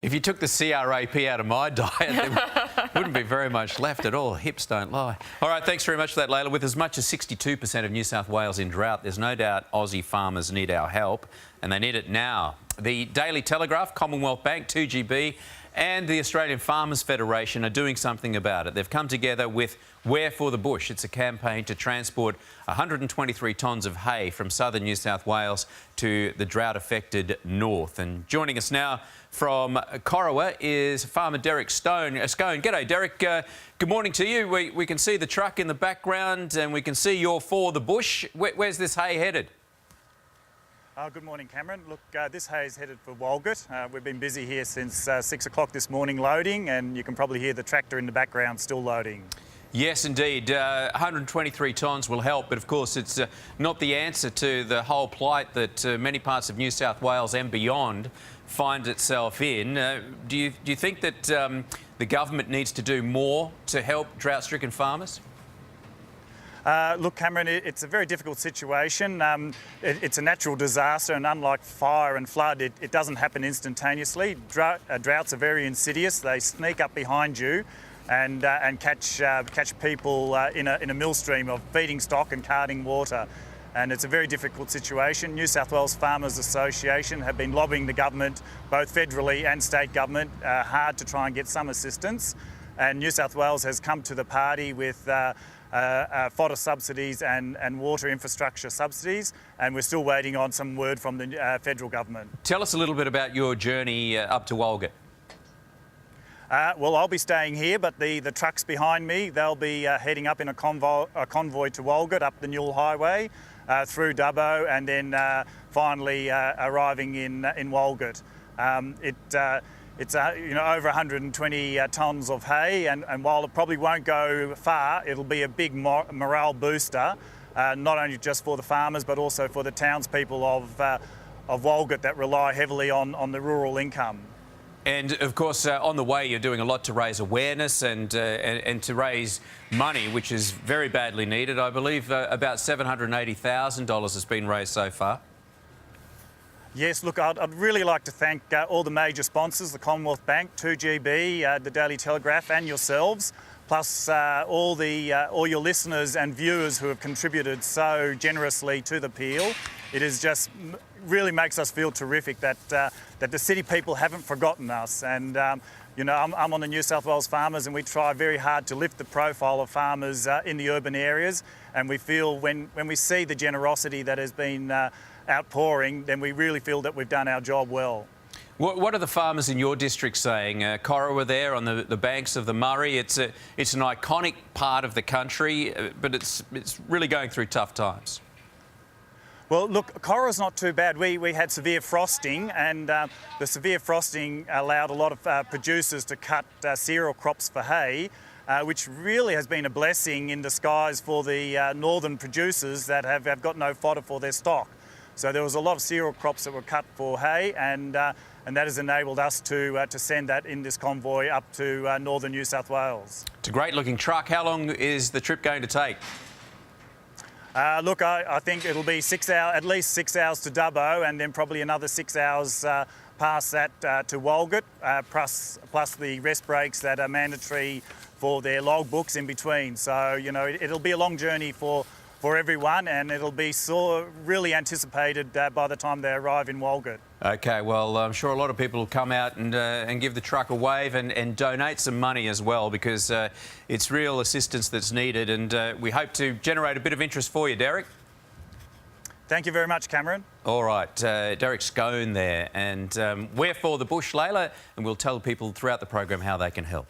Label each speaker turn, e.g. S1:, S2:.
S1: If you took the CRAP out of my diet, there wouldn't be very much left at all. Hips don't lie. All right, thanks very much for that, Layla. With as much as 62% of New South Wales in drought, there's no doubt Aussie farmers need our help, and they need it now. The Daily Telegraph, Commonwealth Bank, 2GB and the Australian Farmers Federation are doing something about it. They've come together with We're for the Bush. It's a campaign to transport 123 tonnes of hay from southern New South Wales to the drought-affected north. And joining us now from Corowa is farmer Derek Scone. G'day, Derek. Good morning to you. We can see the truck in the background and we can see you're for the bush. Where's this hay headed?
S2: Good morning, Cameron. Look, this hay is headed for Walgett. We've been busy here since 6 o'clock this morning loading, and you can probably hear the tractor in the background still loading.
S1: Yes, indeed. 123 tonnes will help, but of course it's not the answer to the whole plight that many parts of New South Wales and beyond find itself in. Do you think that the government needs to do more to help drought-stricken farmers?
S2: Look, Cameron, it's a very difficult situation. It's a natural disaster, and unlike fire and flood, it doesn't happen instantaneously. Droughts are very insidious. They sneak up behind you and catch people in a millstream of feeding stock and carting water. And it's a very difficult situation. New South Wales Farmers Association have been lobbying the government, both federally and state government, hard to try and get some assistance. And New South Wales has come to the party with fodder subsidies and water infrastructure subsidies, and we're still waiting on some word from the federal government.
S1: Tell us a little bit about your journey up to Walgett.
S2: Well, I'll be staying here, but the trucks behind me, they'll be heading up in a convoy to Walgett up the Newell Highway, through Dubbo, and then finally arriving in Walgett. It's over 120 tonnes of hay, and while it probably won't go far, it'll be a big morale booster, not only just for the farmers but also for the townspeople of Walgett that rely heavily on the rural income.
S1: And of course, on the way, you're doing a lot to raise awareness and to raise money, which is very badly needed. I believe about $780,000 has been raised so far.
S2: Yes, look, I'd really like to thank all the major sponsors, the Commonwealth Bank, 2GB, the Daily Telegraph and yourselves, plus all your listeners and viewers who have contributed so generously to the Peel. It is just really makes us feel terrific that the city people haven't forgotten us. And I'm on the New South Wales Farmers, and we try very hard to lift the profile of farmers in the urban areas. And we feel when we see the generosity that has been outpouring, then we really feel that we've done our job well.
S1: What are the farmers in your district saying? Corowa there on the banks of the Murray, it's an iconic part of the country, but it's really going through tough times.
S2: Well, look, Corowa's not too bad. We had severe frosting, and the severe frosting allowed a lot of producers to cut cereal crops for hay, which really has been a blessing in disguise for the northern producers that have got no fodder for their stock. So there was a lot of cereal crops that were cut for hay, and that has enabled us to send that in this convoy up to northern New South Wales. It's
S1: a great-looking truck. How long is the trip going to take?
S2: Look, I think it'll be 6 hours, at least 6 hours to Dubbo, and then probably another 6 hours past that to Walgett, plus the rest breaks that are mandatory for their log books in between. So, it'll be a long journey for everyone, and it'll be really anticipated by the time they arrive in Walgett. OK, well, I'm sure a lot of people will come out and give the truck a wave and donate some money as well, because it's real assistance that's needed, and we hope to generate a bit of interest for you, Derek. Thank you very much, Cameron. All right, Derek Scone there, and we're for the bush, Layla, and we'll tell people throughout the program how they can help.